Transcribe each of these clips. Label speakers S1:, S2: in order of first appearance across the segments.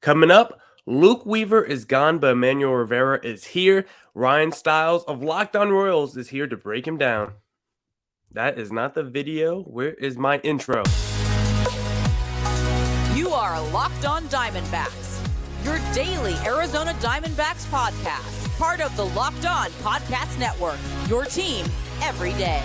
S1: Coming up, Luke Weaver is gone, but Emmanuel Rivera is here. Ryan Stiles of Locked On Royals is here to break him down. That is not the video. Where is my intro?
S2: You are Locked On Diamondbacks, your daily Arizona Diamondbacks podcast, part of the Locked On Podcast Network, your team every day.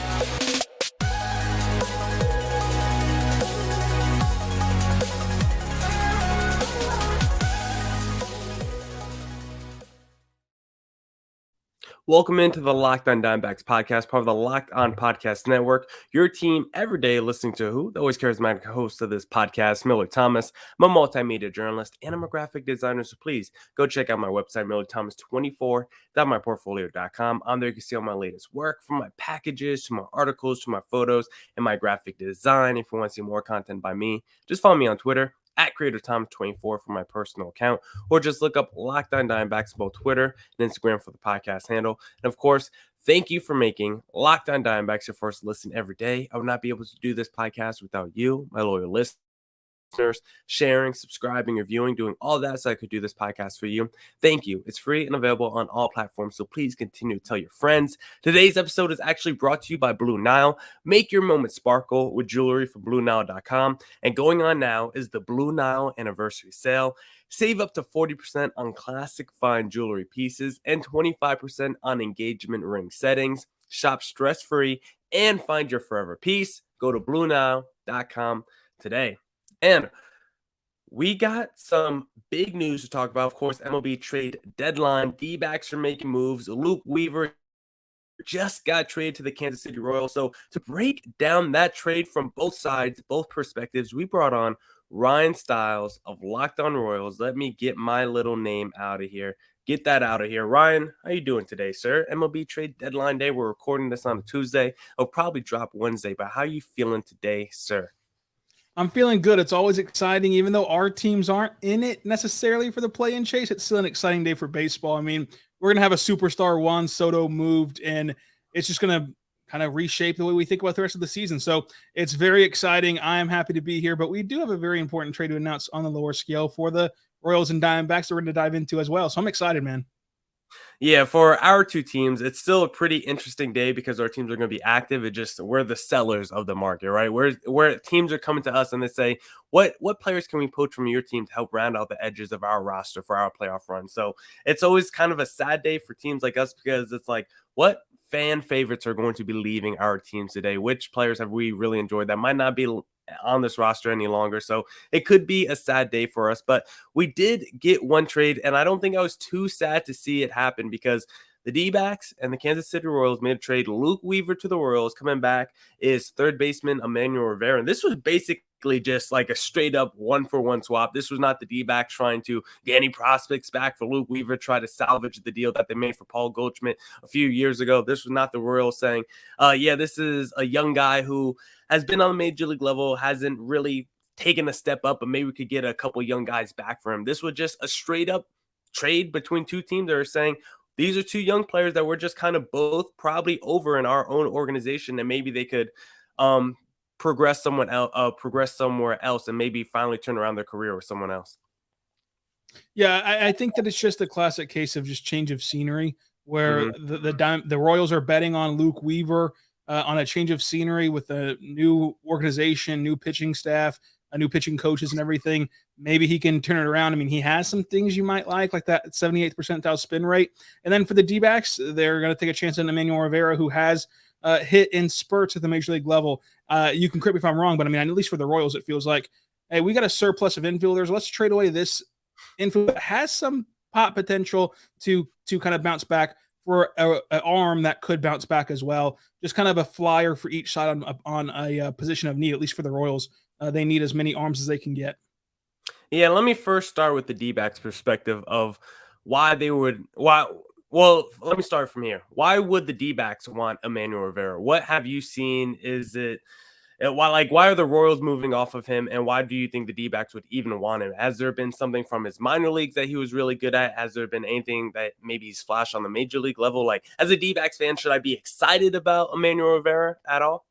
S1: Welcome into the Locked On Diamondbacks podcast, part of the Locked On Podcast Network. Your team every day listening to who? The always charismatic host of this podcast, Miller Thomas. I'm a multimedia journalist and I'm a graphic designer, so please go check out my website, MillerThomas24.myportfolio.com. On there you can see all my latest work, from my packages to my articles to my photos and my graphic design. If you want to see more content by me, just follow me on Twitter at CreatorThomas24 for my personal account, or just look up Locked On Diamondbacks on both Twitter and Instagram for the podcast handle. And of course, thank you for making Locked On Diamondbacks your first listen every day. I would not be able to do this podcast without you, my loyal listeners, sharing, subscribing, reviewing, doing all that so I could do this podcast for you. Thank you. It's free and available on all platforms, so please continue to tell your friends. Today's episode is actually brought to you by Blue Nile. Make your moment sparkle with jewelry from BlueNile.com. And going on now is the Blue Nile anniversary sale. Save up to 40% on classic fine jewelry pieces and 25% on engagement ring settings. Shop stress-free and find your forever piece. Go to BlueNile.com today. And we got some big news to talk about. Of course, MLB trade deadline. D-backs are making moves. Luke Weaver just got traded to the Kansas City Royals. So to break down that trade from both sides, both perspectives, we brought on Ryan Stiles of Locked On Royals. Let me get my little name out of here. Get that out of here. Ryan, how you doing today, sir? MLB trade deadline day. We're recording this on a Tuesday. It'll probably drop Wednesday, but how are you feeling today, sir?
S3: I'm feeling good. It's always exciting, even though our teams aren't in it necessarily for the play-in chase. It's still an exciting day for baseball. I mean, we're going to have a superstar, Juan Soto, moved, and it's just going to kind of reshape the way we think about the rest of the season. So it's very exciting. I am happy to be here, but we do have a very important trade to announce on the lower scale for the Royals and Diamondbacks that we're going to dive into as well. So I'm excited, man.
S1: Yeah, for our two teams, it's still a pretty interesting day because our teams are going to be active. It just we're the sellers of the market, right? Where teams are coming to us and they say, what players can we poach from your team to help round out the edges of our roster for our playoff run? So it's always kind of a sad day for teams like us because it's like, what fan favorites are going to be leaving our teams today? Which players have we really enjoyed that might not be on this roster any longer? So it could be a sad day for us, but we did get one trade, and I don't think I was too sad to see it happen because the D-backs and the Kansas City Royals made a trade. Luke Weaver to the Royals. Coming back is third baseman Emmanuel Rivera. And this was basically just like a straight up 1-for-1 swap. This was not the D-backs trying to get any prospects back for Luke Weaver, try to salvage the deal that they made for Paul Goldschmidt a few years ago. This was not the Royals saying, this is a young guy who has been on the major league level, hasn't really taken a step up, but maybe we could get a couple young guys back for him. This was just a straight up trade between two teams that are saying, these are two young players that we're just kind of both probably over in our own organization, and maybe they could progress somewhere else, and maybe finally turn around their career with someone else.
S3: Yeah, I think that it's just a classic case of just change of scenery, where the Royals are betting on Luke Weaver on a change of scenery with a new organization, new pitching staff, new pitching coaches and everything. Maybe he can turn it around. I mean, he has some things you might like that 78th percentile spin rate. And then for the D-backs, they're going to take a chance on Emmanuel Rivera, who has hit in spurts at the major league level. You can correct me if I'm wrong, but I mean, at least for the Royals, it feels like, hey, we got a surplus of infielders. Let's trade away this infield that has some pop potential to kind of bounce back for an arm that could bounce back as well. Just kind of a flyer for each side on a position of need, at least for the Royals. They need as many arms as they can get.
S1: Yeah, let me first start with the D-backs perspective of why they would – well, let me start from here. Why would the D-backs want Emmanuel Rivera? What have you seen? Is it why are the Royals moving off of him, and why do you think the D-backs would even want him? Has there been something from his minor leagues that he was really good at? Has there been anything that maybe he's flashed on the major league level? Like, as a D-backs fan, should I be excited about Emmanuel Rivera at all?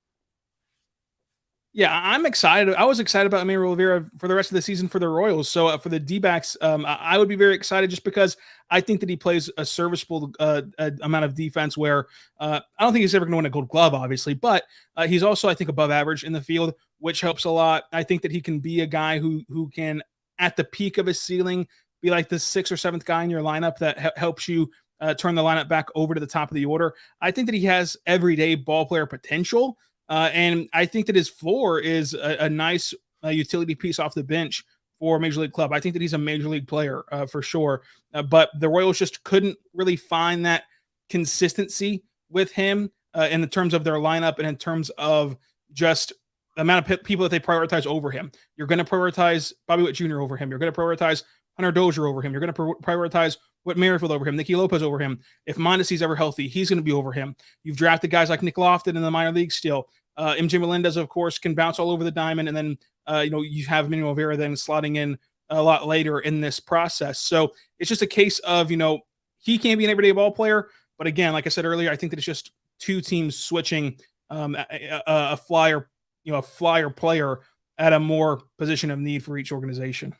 S3: Yeah, I'm excited. I was excited about Emmanuel Rivera for the rest of the season for the Royals. So for the D-backs, I would be very excited just because I think that he plays a serviceable amount of defense where I don't think he's ever going to win a gold glove, obviously, but he's also, I think, above average in the field, which helps a lot. I think that he can be a guy who can, at the peak of his ceiling, be like the sixth or seventh guy in your lineup that helps you turn the lineup back over to the top of the order. I think that he has everyday ball player potential. And I think that his floor is a nice utility piece off the bench for a Major League club. I think that he's a Major League player for sure. But the Royals just couldn't really find that consistency with him in the terms of their lineup and in terms of just the amount of people that they prioritize over him. You're going to prioritize Bobby Witt Jr. over him. You're going to prioritize Hunter Dozier over him. You're going to prioritize Whit Merrifield over him, Nicky Lopez over him. If Mondesi's ever healthy, he's going to be over him. You've drafted guys like Nick Lofton in the minor league still. MJ Melendez, of course, can bounce all over the diamond. And then, you have Emmanuel Rivera then slotting in a lot later in this process. So it's just a case of, he can't be an everyday ball player. But again, like I said earlier, I think that it's just two teams switching a flyer player at a more position of need for each organization.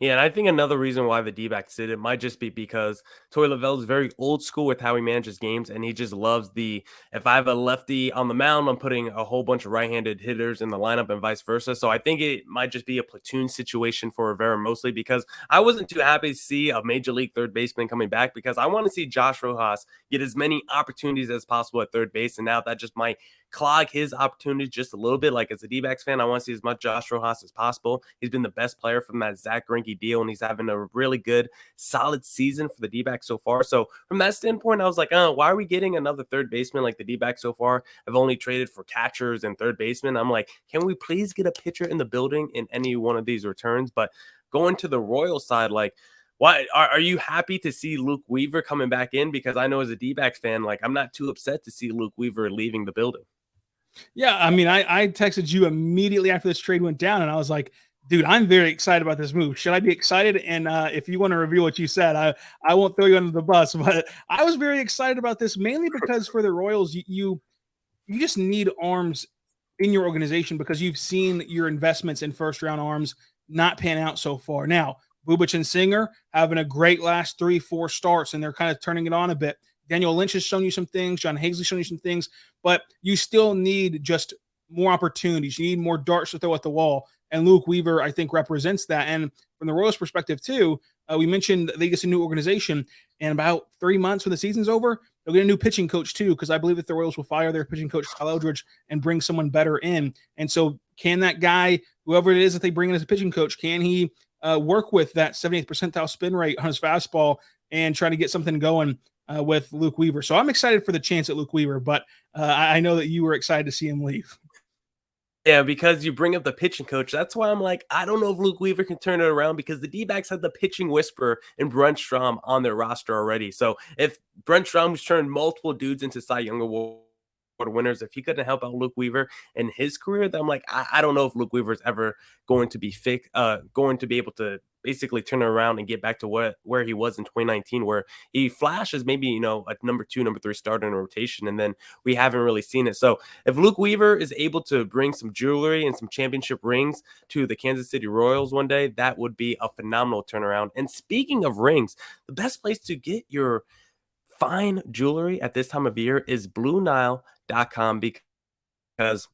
S1: Yeah, and I think another reason why the D-backs did it might just be because Torey Lovell is very old school with how he manages games, and he just loves if I have a lefty on the mound, I'm putting a whole bunch of right-handed hitters in the lineup and vice versa. So I think it might just be a platoon situation for Rivera mostly because I wasn't too happy to see a Major League third baseman coming back because I want to see Josh Rojas get as many opportunities as possible at third base, and now that just might clog his opportunities just a little bit. Like as a D-backs fan, I want to see as much Josh Rojas as possible. He's been the best player from that Zach Greinke deal, and he's having a really good, solid season for the D-backs so far. So from that standpoint, I was like, why are we getting another third baseman like the D-backs so far? I've only traded for catchers and third baseman. I'm like, can we please get a pitcher in the building in any one of these returns? But going to the Royal side, like, why are you happy to see Luke Weaver coming back in? Because I know as a D-backs fan, like I'm not too upset to see Luke Weaver leaving the building.
S3: Yeah, I mean, I texted you immediately after this trade went down, and I was like, dude, I'm very excited about this move. Should I be excited? And if you want to reveal what you said, I won't throw you under the bus, but I was very excited about this mainly because for the Royals, you just need arms in your organization because you've seen your investments in first round arms not pan out so far. Now, Bubic and Singer having a great last 3-4 starts, and they're kind of turning it on a bit. Daniel Lynch has shown you some things. John Haseley's shown you some things, but you still need just more opportunities. You need more darts to throw at the wall. And Luke Weaver, I think, represents that. And from the Royals' perspective, too, we mentioned they get a new organization. And about 3 months when the season's over, they'll get a new pitching coach, too, because I believe that the Royals will fire their pitching coach, Kyle Eldridge, and bring someone better in. And so can that guy, whoever it is that they bring in as a pitching coach, can he work with that 78th percentile spin rate on his fastball and try to get something going with Luke Weaver? So I'm excited for the chance at Luke Weaver, but I know that you were excited to see him leave.
S1: Yeah, because you bring up the pitching coach. That's why I'm like, I don't know if Luke Weaver can turn it around because the D-backs had the pitching whisperer in Brent Strom on their roster already. So if Brent Strom's turned multiple dudes into Cy Young Award winners, if he couldn't help out Luke Weaver in his career, then I'm like, I don't know if Luke Weaver is ever going to be going to be able to basically turn it around and get back to where he was in 2019, where he flashes maybe, a number 2, number 3 starter in a rotation, and then we haven't really seen it. So if Luke Weaver is able to bring some jewelry and some championship rings to the Kansas City Royals one day, that would be a phenomenal turnaround. And speaking of rings, the best place to get your fine jewelry at this time of year is BlueNile.com, because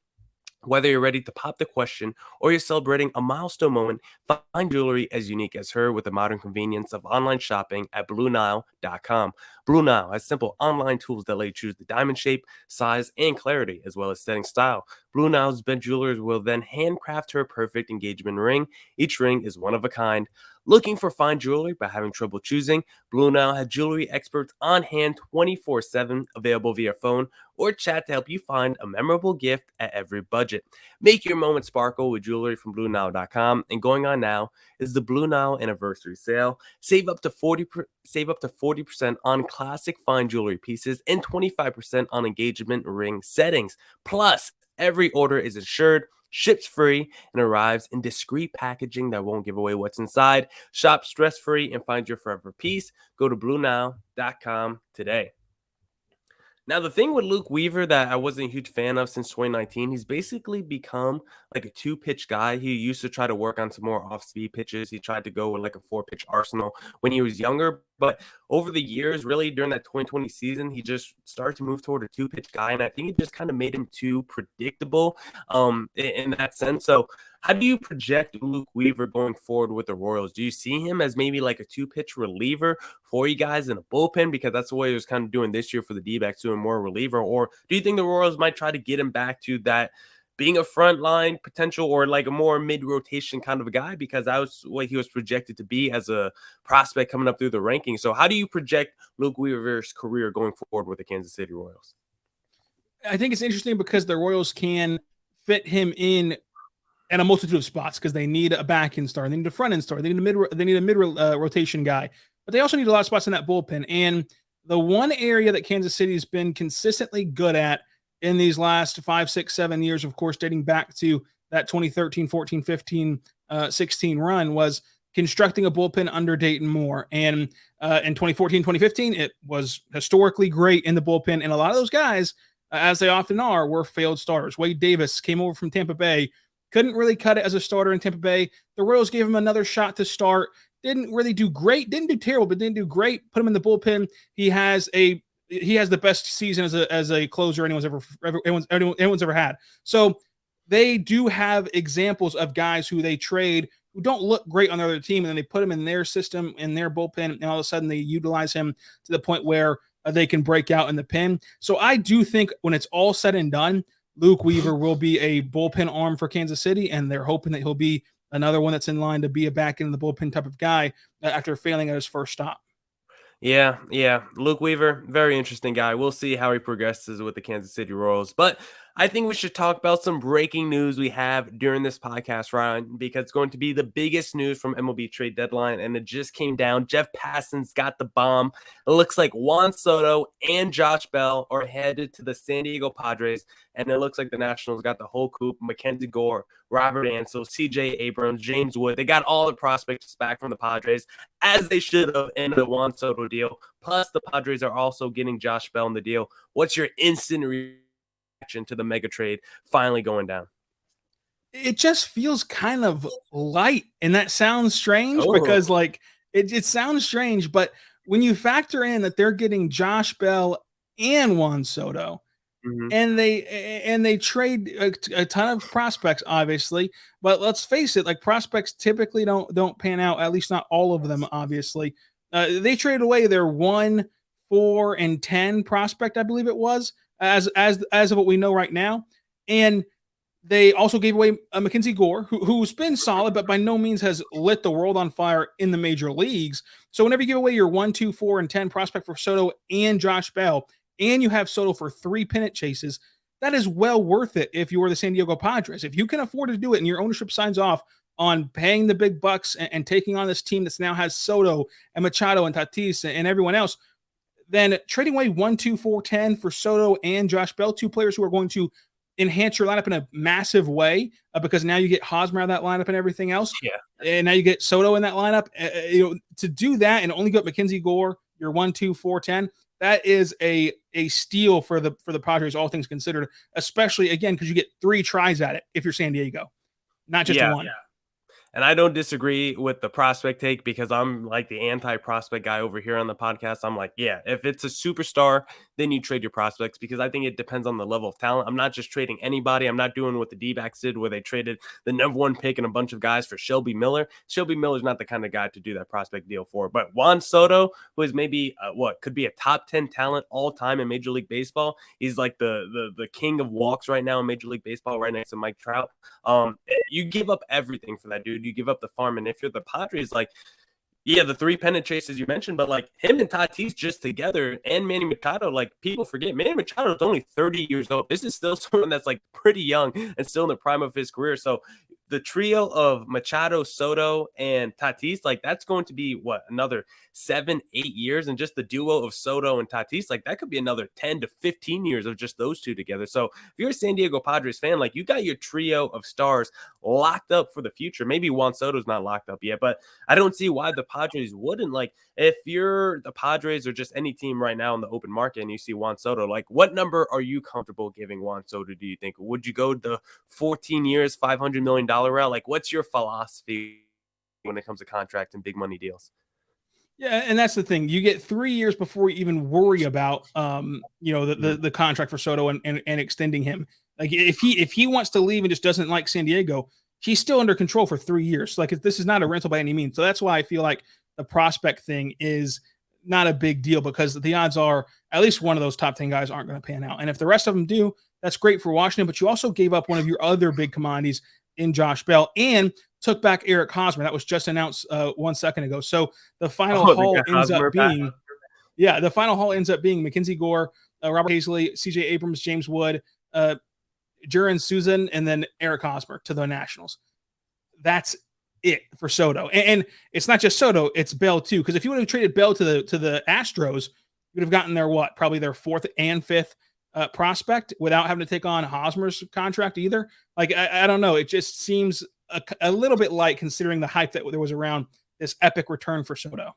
S1: whether you're ready to pop the question or you're celebrating a milestone moment, find jewelry as unique as her with the modern convenience of online shopping at BlueNile.com. Blue Nile has simple online tools that let you choose the diamond shape, size, and clarity, as well as setting style. Blue Nile's bent jewelers will then handcraft her perfect engagement ring. Each ring is one of a kind. Looking for fine jewelry but having trouble choosing? Blue Nile has jewelry experts on hand 24/7, available via phone or chat to help you find a memorable gift at every budget. Make your moment sparkle with jewelry from BlueNile.com. And going on now is the Blue Nile anniversary sale. Save up to 40% on classic fine jewelry pieces and 25% on engagement ring settings. Plus, every order is insured, ships free, and arrives in discreet packaging that won't give away what's inside. Shop stress-free and find your forever piece. Go to BlueNile.com today. Now, the thing with Luke Weaver that I wasn't a huge fan of since 2019, he's basically become like a two-pitch guy. He used to try to work on some more off-speed pitches. He tried to go with like a four-pitch arsenal when he was younger. But over the years, really during that 2020 season, he just started to move toward a two-pitch guy. And I think it just kind of made him too predictable in that sense. So how do you project Luke Weaver going forward with the Royals? Do you see him as maybe like a two-pitch reliever for you guys in a bullpen? Because that's the way he was kind of doing this year for the D-backs, doing more reliever. Or do you think the Royals might try to get him back to that being a frontline potential or like a more mid-rotation kind of a guy? Because that was what he was projected to be as a prospect coming up through the rankings. So how do you project Luke Weaver's career going forward with the Kansas City Royals?
S3: I think it's interesting because the Royals can fit him in a multitude of spots because they need a back end star, they need a front end star, they need a mid rotation guy, but they also need a lot of spots in that bullpen. And the one area that Kansas City has been consistently good at in these last 5, 6, 7 years, of course, dating back to that 2013, 14, 15, 16 run, was constructing a bullpen under Dayton Moore. And in 2014, 2015, it was historically great in the bullpen. And a lot of those guys, as they often are, were failed starters. Wade Davis came over from Tampa Bay, couldn't really cut it as a starter in Tampa Bay. The Royals gave him another shot to start. Didn't really do great. Didn't do terrible, but didn't do great. Put him in the bullpen. He has the best season as a closer anyone's ever had. So they do have examples of guys who they trade who don't look great on the other team, and then they put him in their system, in their bullpen, and all of a sudden they utilize him to the point where they can break out in the pen. So I do think when it's all said and done, Luke Weaver will be a bullpen arm for Kansas City, and they're hoping that he'll be another one that's in line to be a back in the bullpen type of guy after failing at his first stop.
S1: Yeah. Luke Weaver, very interesting guy. We'll see how he progresses with the Kansas City Royals. But I think we should talk about some breaking news we have during this podcast, Ryan, because it's going to be the biggest news from MLB trade deadline, and it just came down. Jeff Passan's got the bomb. It looks like Juan Soto and Josh Bell are headed to the San Diego Padres, and it looks like the Nationals got the whole coop: Mackenzie Gore, Robert Ansel, C.J. Abrams, James Wood. They got all the prospects back from the Padres, as they should have in the Juan Soto deal. Plus, the Padres are also getting Josh Bell in the deal. What's your instant reaction to the mega trade finally going down?
S3: It just feels kind of light, and that sounds strange because it sounds strange, but when you factor in that they're getting Josh Bell and Juan Soto, and they trade a ton of prospects, obviously, but let's face it, like, prospects typically don't pan out, at least not all of them, obviously. They traded away their 1, 4, and 10 prospect, I believe it was, as of what we know right now. And they also gave away Mackenzie Gore, who's been solid, but by no means has lit the world on fire in the major leagues. So whenever you give away your 1, 2, 4, and 10 prospect for Soto and Josh Bell, and you have Soto for 3 pennant chases, that is well worth it if you are the San Diego Padres. If you can afford to do it and your ownership signs off on paying the big bucks and taking on this team that now has Soto and Machado and Tatis and everyone else, then trading away 1, 2, 4, 10 for Soto and Josh Bell, 2 players who are going to enhance your lineup in a massive way, because now you get Hosmer out of that lineup and everything else.
S1: Yeah.
S3: And now you get Soto in that lineup. To do that and only go Mackenzie Gore, your 1, 2, 4, 10, that is a steal for the Padres, all things considered, especially, again, because you get 3 tries at it if you're San Diego, not just one.
S1: Yeah. And I don't disagree with the prospect take, because I'm like the anti-prospect guy over here on the podcast. I'm like, yeah, if it's a superstar, then you trade your prospects, because I think it depends on the level of talent. I'm not just trading anybody. I'm not doing what the D-backs did, where they traded the number 1 pick and a bunch of guys for Shelby Miller. Shelby Miller's not the kind of guy to do that prospect deal for. But Juan Soto, who is maybe could be a top 10 talent all time in Major League Baseball. He's like the king of walks right now in Major League Baseball, right next to Mike Trout. You give up everything for that dude. You give up the farm. And if you're the Padres, like, yeah, the 3 pennant chases you mentioned, but like him and Tatis just together, and Manny Machado, like, people forget Manny Machado is only 30 years old. This is still someone that's like pretty young and still in the prime of his career. So the trio of Machado, Soto, and Tatis, like, that's going to be another 7, 8 years. And just the duo of Soto and Tatis, like, that could be another 10 to 15 years of just those two together. So if you're a San Diego Padres fan, like, you got your trio of stars locked up for the future. Maybe Juan Soto's not locked up yet, but I don't see why the Padres wouldn't. Like, if you're the Padres or just any team right now in the open market and you see Juan Soto, like, what number are you comfortable giving Juan Soto, do you think? Would you go the 14 years, $500 million route? Like, what's your philosophy when it comes to contract and big money deals?
S3: Yeah, and that's the thing. You get 3 years before you even worry about, the contract for Soto and extending him. Like, if he wants to leave and just doesn't like San Diego, he's still under control for 3 years. Like, this is not a rental by any means. So that's why I feel like the prospect thing is not a big deal, because the odds are at least one of those top 10 guys aren't going to pan out. And if the rest of them do, that's great for Washington. But you also gave up one of your other big commodities in Josh Bell and took back Eric Hosmer. That was just announced 1 second ago. So the final haul ends up being, the final haul ends up being Mackenzie Gore, Robert Hazley, CJ Abrams, James Wood, Jurin Susan, and then Eric Hosmer to the Nationals. That's it for Soto. And it's not just Soto, it's Bell too. Because if you would have traded Bell to the Astros, you would have gotten probably their 4th and 5th prospect without having to take on Hosmer's contract either. Like, I don't know. It just seems a little bit light considering the hype that there was around this epic return for Soto.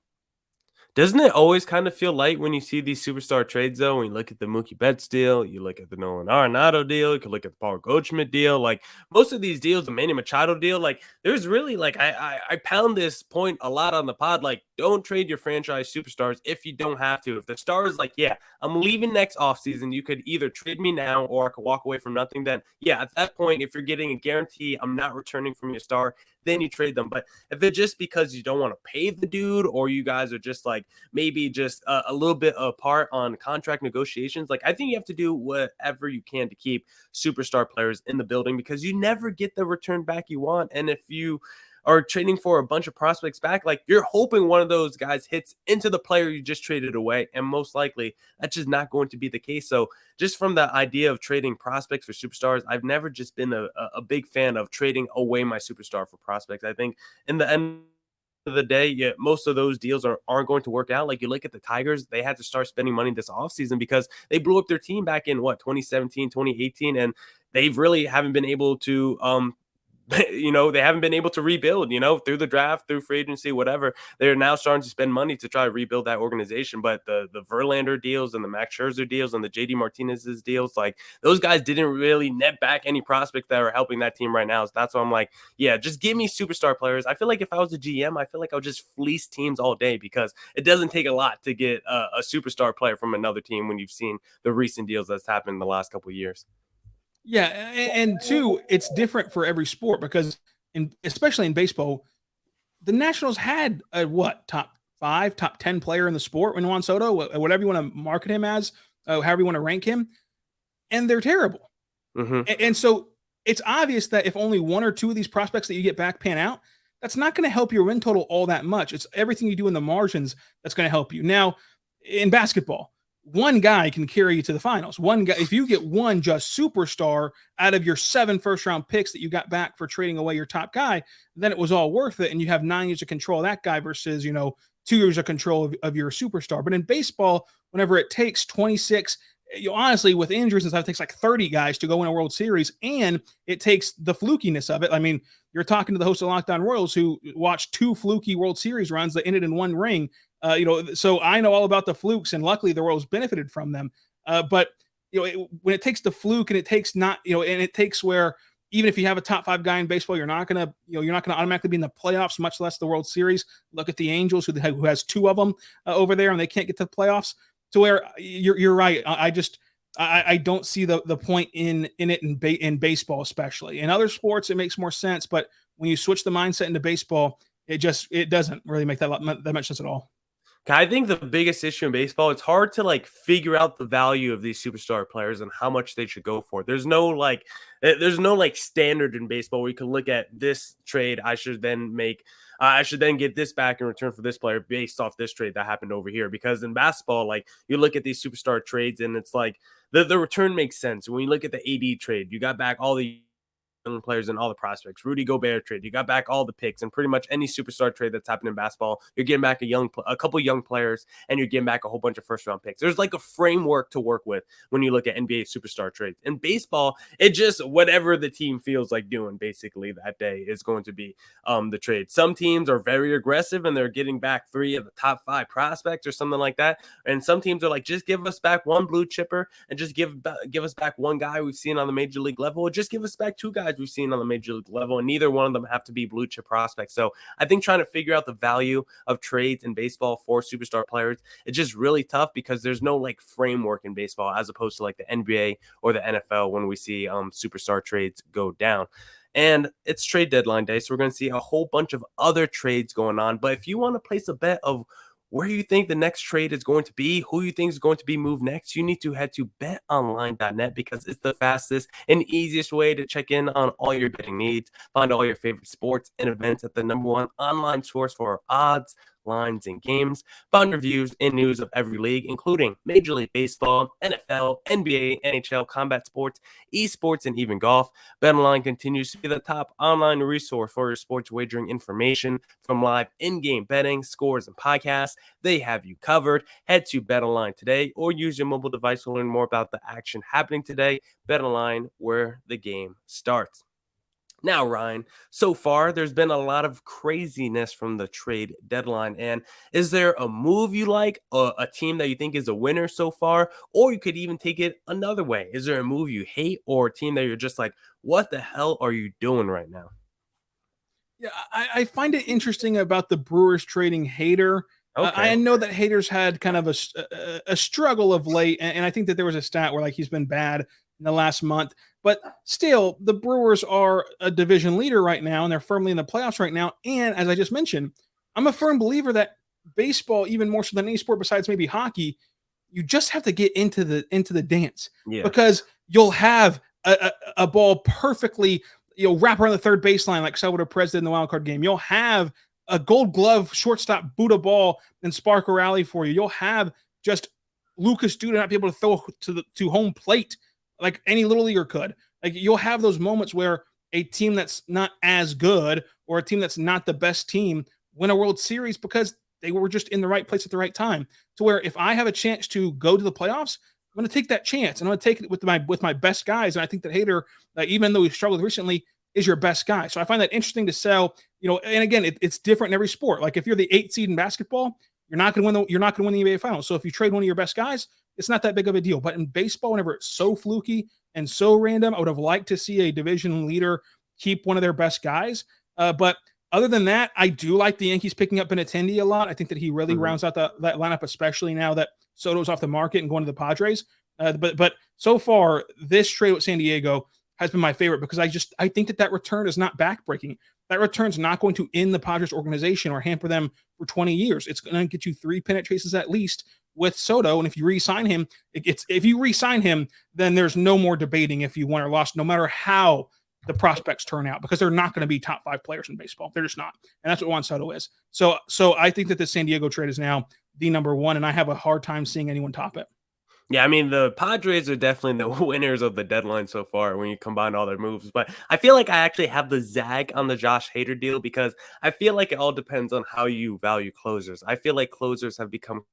S1: Doesn't it always kind of feel light when you see these superstar trades, though? When you look at the Mookie Betts deal, you look at the Nolan Arenado deal, you can look at the Paul Goldschmidt deal. Like, most of these deals, the Manny Machado deal, like, there's really, like, I pound this point a lot on the pod. Like, don't trade your franchise superstars if you don't have to. If the star is like, yeah, I'm leaving next offseason, you could either trade me now or I could walk away from nothing. Then, yeah, at that point, if you're getting a guarantee I'm not returning from your star, then you trade them. But if it's just because you don't want to pay the dude, or you guys are just like maybe just a little bit apart on contract negotiations, like, I think you have to do whatever you can to keep superstar players in the building, because you never get the return back you want. And if you are trading for a bunch of prospects back, like, you're hoping one of those guys hits into the player you just traded away, and most likely that's just not going to be the case. So just from the idea of trading prospects for superstars, I've never just been a big fan of trading away my superstar for prospects. I think in the end of the day, yeah, most of those deals aren't going to work out. Like, you look at the Tigers, they had to start spending money this offseason because they blew up their team back in 2017, 2018, and they've really haven't been able to they haven't been able to rebuild, through the draft, through free agency, whatever. They're now starting to spend money to try to rebuild that organization. But the Verlander deals and the Max Scherzer deals and the JD Martinez's deals, like, those guys didn't really net back any prospects that are helping that team right now. So that's why I'm like, yeah, just give me superstar players. I feel like if I was a GM, I feel like I would just fleece teams all day, because it doesn't take a lot to get a superstar player from another team when you've seen the recent deals that's happened in the last couple of years.
S3: Yeah, and two, it's different for every sport, because especially in baseball, the Nationals had a top 5, top 10 player in the sport when Juan Soto, whatever you want to market him as, however you want to rank him, and they're terrible.
S1: Mm-hmm.
S3: And so it's obvious that if only 1 or 2 of these prospects that you get back pan out, that's not going to help your win total all that much. It's everything you do in the margins that's going to help you. Now, in basketball, one guy can carry you to the finals. One guy, if you get one just superstar out of your 7 first-round picks that you got back for trading away your top guy, then it was all worth it, and you have 9 years of control of that guy versus 2 years of control of your superstar. But in baseball, whenever it takes 26, honestly, with injuries and stuff, it takes like 30 guys to go win a World Series, and it takes the flukiness of it. I mean, you're talking to the host of Locked On Royals, who watched 2 fluky World Series runs that ended in 1 ring. So I know all about the flukes, and luckily the Royals benefited from them. But when it takes the fluke, and it takes and it takes where even if you have a top 5 guy in baseball, you're not gonna automatically be in the playoffs, much less the World Series. Look at the Angels, who has 2 of them over there, and they can't get to the playoffs. To where you're right. I don't see the point in it in baseball, especially. In other sports, it makes more sense, but when you switch the mindset into baseball, it doesn't really make that much sense at all.
S1: I think the biggest issue in baseball, it's hard to figure out the value of these superstar players and how much they should go for. There's no standard in baseball where you can look at this trade. I should then get this back in return for this player based off this trade that happened over here. Because in basketball, you look at these superstar trades and it's like the return makes sense. When you look at the AD trade, you got back all the young players and all the prospects. Rudy Gobert trade, you got back all the picks, and pretty much any superstar trade that's happened in basketball, you're getting back a couple young players, and you're getting back a whole bunch of first round picks. There's like a framework to work with when you look at NBA superstar trades. In baseball, it just whatever the team feels like doing basically that day is going to be the trade. Some teams are very aggressive and they're getting back 3 of the top 5 prospects or something like that, and some teams are like, just give us back one blue chipper and just give us back one guy we've seen on the major league level, or just give us back 2 guys we've seen on the major league level, and neither one of them have to be blue chip prospects. So I think trying to figure out the value of trades in baseball for superstar players, it's just really tough because there's no like framework in baseball as opposed to like the NBA or the NFL when we see superstar trades go down. And it's trade deadline day, so we're going to see a whole bunch of other trades going on. But if you want to place a bet of where you think the next trade is going to be, who you think is going to be moved next, you need to head to betonline.net because it's the fastest and easiest way to check in on all your betting needs. Find all your favorite sports and events at the #1 online source for odds, lines, and games. Find reviews and news of every league, including Major League Baseball, NFL, NBA, NHL, combat sports, esports, and even golf. BetOnline continues to be the top online resource for your sports wagering information, from live in-game betting, scores, and podcasts. They have you covered. Head to BetOnline today or use your mobile device to learn more about the action happening today. BetOnline, where the game starts. Now, Ryan, so far there's been a lot of craziness from the trade deadline. And is there a move you like, a team that you think is a winner so far? Or you could even take it another way. Is there a move you hate or a team that you're just like, what the hell are you doing right now?
S3: Yeah, I find it interesting about the Brewers trading Hader. I
S1: Okay.
S3: know that Hader's had kind of a struggle of late, and I think that there was a stat where like he's been bad in the last month. But still, the Brewers are a division leader right now, and they're firmly in the playoffs right now. And as I just mentioned, I'm a firm believer that baseball, even more so than any sport besides maybe hockey, you just have to get into the dance
S1: Yeah.
S3: because you'll have a ball perfectly wrap around the third baseline like Salvador Perez did in the wild card game. You'll have a Gold Glove shortstop boot a ball and spark a rally for you. You'll have just Lucas Duda not be able to throw to home plate like any little leaguer could. Like you'll have those moments where a team that's not as good or a team that's not the best team win a World Series because they were just in the right place at the right time. To where if I have a chance to go to the playoffs, I'm going to take that chance and I'm going to take it with my best guys. And I think that Hader, even though he struggled recently, is your best guy. So I find that interesting to sell. And again, it's different in every sport. Like if you're the 8th seed in basketball, you're not going to win the NBA Finals. So if you trade one of your best guys, it's not that big of a deal. But in baseball, whenever it's so fluky and so random, I would have liked to see a division leader keep one of their best guys. But other than that, I do like the Yankees picking up Benintendi a lot. I think that he really rounds out that lineup, especially now that Soto's off the market and going to the Padres. But so far, this trade with San Diego has been my favorite because I think that return is not backbreaking. That return's not going to end the Padres organization or hamper them for 20 years. It's going to get you 3 pennant chases at least with Soto. And if you re-sign him, then there's no more debating if you won or lost, no matter how the prospects turn out, because they're not going to be top 5 players in baseball. They're just not. And that's what Juan Soto is. So I think that the San Diego trade is now the #1, and I have a hard time seeing anyone top it.
S1: Yeah, I mean, the Padres are definitely the winners of the deadline so far when you combine all their moves. But I feel like I actually have the zag on the Josh Hader deal because I feel like it all depends on how you value closers. I feel like closers have become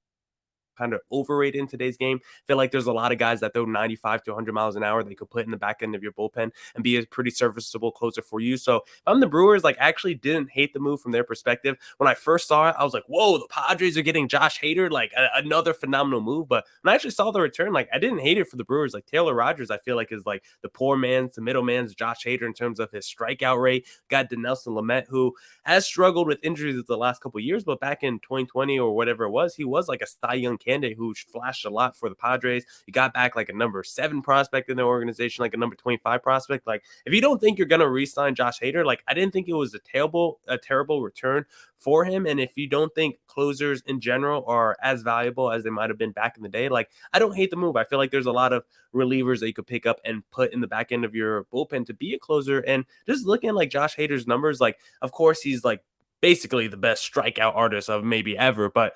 S1: kind of overrated in today's game. I feel like there's a lot of guys that throw 95 to 100 miles an hour that you could put in the back end of your bullpen and be a pretty serviceable closer for you. So if I'm the Brewers, like, I actually didn't hate the move from their perspective. When I first saw it, I was like, whoa, the Padres are getting Josh Hader, like another phenomenal move. But when I actually saw the return, like, I didn't hate it for the Brewers. Like, Taylor Rogers, I feel like, is like the poor man's, the middleman's Josh Hader in terms of his strikeout rate. Got Dinelson Lamet, who has struggled with injuries the last couple of years, but back in 2020 or whatever it was, he was like a Cy Young candidate who flashed a lot for the Padres. He got back like a number 7 prospect in their organization, like a number 25 prospect. Like, if you don't think you're gonna re-sign Josh Hader, like, I didn't think it was a terrible return for him. And if you don't think closers in general are as valuable as they might have been back in the day, like, I don't hate the move. I feel like there's a lot of relievers that you could pick up and put in the back end of your bullpen to be a closer. And just looking at like Josh Hader's numbers, like, of course he's like basically the best strikeout artist of maybe ever, but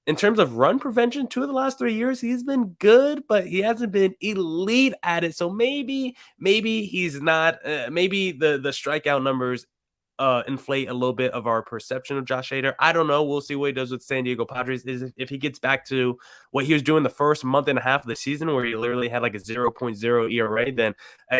S1: In terms of run prevention, 2 of the last 3 years, he's been good, but he hasn't been elite at it. So maybe he's not. Maybe the strikeout numbers inflate a little bit of our perception of Josh Hader. I don't know. We'll see what he does with San Diego Padres. Is if he gets back to what he was doing the first month and a half of the season, where he literally had like a 0.0 ERA, then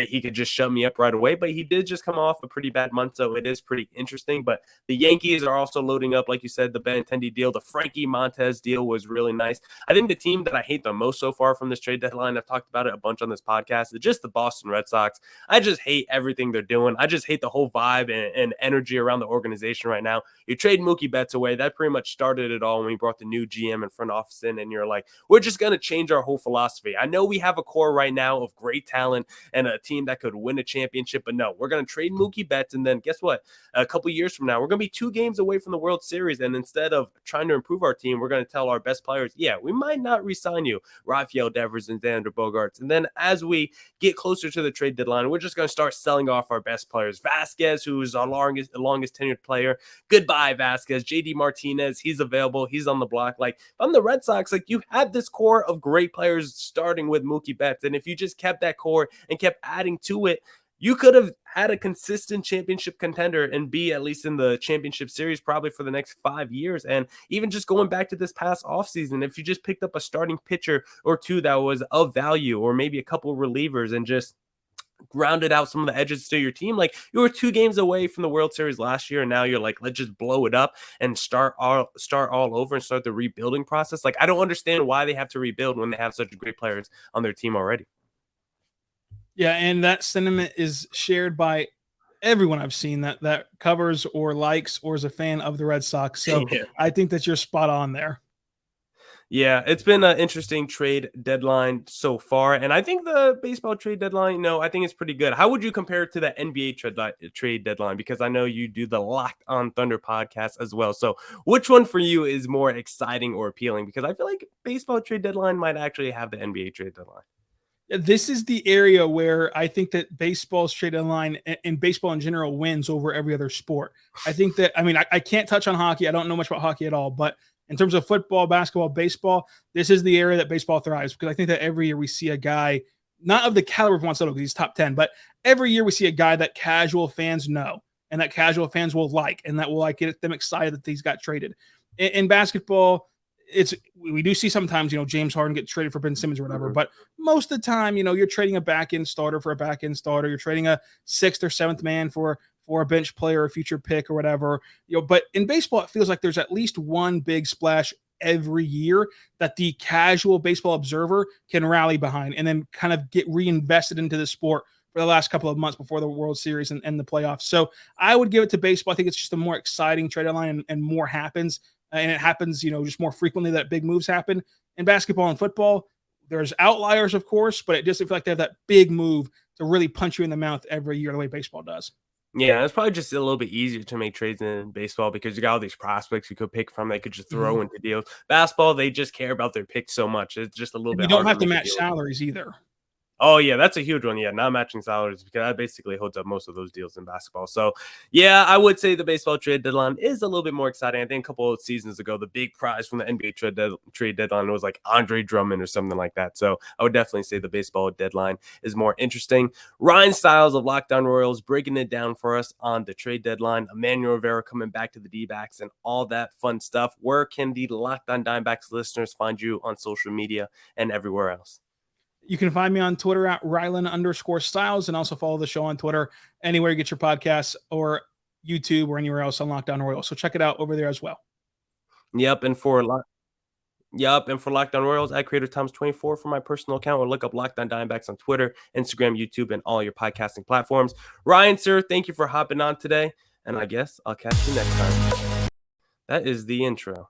S1: he could just shut me up right away. But he did just come off a pretty bad month, so it is pretty interesting. But the Yankees are also loading up, like you said, the Benintendi deal, the Frankie Montez deal was really nice. I think the team that I hate the most so far from this trade deadline, I've talked about it a bunch on this podcast, is just the Boston Red Sox. I just hate everything they're doing. I just hate the whole vibe and energy around the organization right now. You trade Mookie Betts away. That pretty much started it all when we brought the new GM and front office in, and you're like, we're just going to change our whole philosophy. I know we have a core right now of great talent and a team that could win a championship, but no, we're going to trade Mookie Betts, and then guess what? A couple years from now, we're going to be 2 games away from the World Series, and instead of trying to improve our team, we're going to tell our best players, yeah, we might not re-sign you, Rafael Devers and Xander Bogaerts. And then as we get closer to the trade deadline, we're just going to start selling off our best players. Vasquez, who's our longest tenured player. Goodbye, Vasquez. JD Martinez, he's available. He's on the block. Like, if I'm the Red Sox, like, you had this core of great players starting with Mookie Betts. And if you just kept that core and kept adding to it, you could have had a consistent championship contender and be at least in the championship series probably for the next 5 years. And even just going back to this past offseason, if you just picked up a starting pitcher or two that was of value, or maybe a couple relievers, and just grounded out some of the edges to your team. Like, you were 2 games away from the World Series last year, and now you're like, let's just blow it up and start all over and start the rebuilding process. Like, I don't understand why they have to rebuild when they have such great players on their team already.
S3: Yeah, and that sentiment is shared by everyone I've seen that covers or likes or is a fan of the Red Sox. So
S1: Yeah.
S3: I think that you're spot on there.
S1: Yeah, it's been an interesting trade deadline so far, and I think the baseball trade deadline, I think it's pretty good. How would you compare it to the NBA trade deadline? Because I know you do the Locked on Thunder podcast as well. So which one for you is more exciting or appealing? Because I feel like baseball trade deadline might actually have the NBA trade deadline.
S3: This is the area where I think that baseball's trade deadline and baseball in general wins over every other sport. I think that, I can't touch on hockey. I don't know much about hockey at all, but in terms of football, basketball, baseball, this is the area that baseball thrives, because I think that every year we see a guy, not of the caliber of Juan Soto, because he's top 10, but every year we see a guy that casual fans know and that casual fans will like, and that will like get them excited that he's got traded. In basketball, we do see sometimes, James Harden get traded for Ben Simmons or whatever, but most of the time, you're trading a back-end starter for a back-end starter. You're trading a 6th or 7th man for a bench player, a future pick or whatever. But in baseball, it feels like there's at least one big splash every year that the casual baseball observer can rally behind and then kind of get reinvested into the sport for the last couple of months before the World Series and the playoffs. So I would give it to baseball. I think it's just a more exciting trade deadline, and more happens. And it happens, just more frequently that big moves happen. In basketball and football, there's outliers, of course, but it just feels like they have that big move to really punch you in the mouth every year the way baseball does.
S1: Yeah, it's probably just a little bit easier to make trades in baseball because you got all these prospects you could pick from. They could just throw into deals. Basketball, they just care about their picks so much. It's just a little bit
S3: You don't
S1: harder
S3: have to
S1: make a
S3: match
S1: deal.
S3: salaries either.
S1: Oh, yeah, that's a huge one. Yeah, not matching salaries, because that basically holds up most of those deals in basketball. So, yeah, I would say the baseball trade deadline is a little bit more exciting. I think a couple of seasons ago, the big prize from the NBA trade deadline was like Andre Drummond or something like that. So I would definitely say the baseball deadline is more interesting. Ryan Stiles of Lockdown Royals breaking it down for us on the trade deadline. Emmanuel Rivera coming back to the D-backs and all that fun stuff. Where can the Locked on Diamondbacks listeners find you on social media and everywhere else?
S3: You can find me on Twitter at Rylan_Styles, and also follow the show on Twitter anywhere you get your podcasts, or YouTube, or anywhere else on Lockdown Royals. So check it out over there as well.
S1: Yep, and for Lockdown Royals, at Creator Times 24 for my personal account, or look up Lockdown Diamondbacks on Twitter, Instagram, YouTube, and all your podcasting platforms. Ryan, sir, thank you for hopping on today, and I guess I'll catch you next time. That is the intro.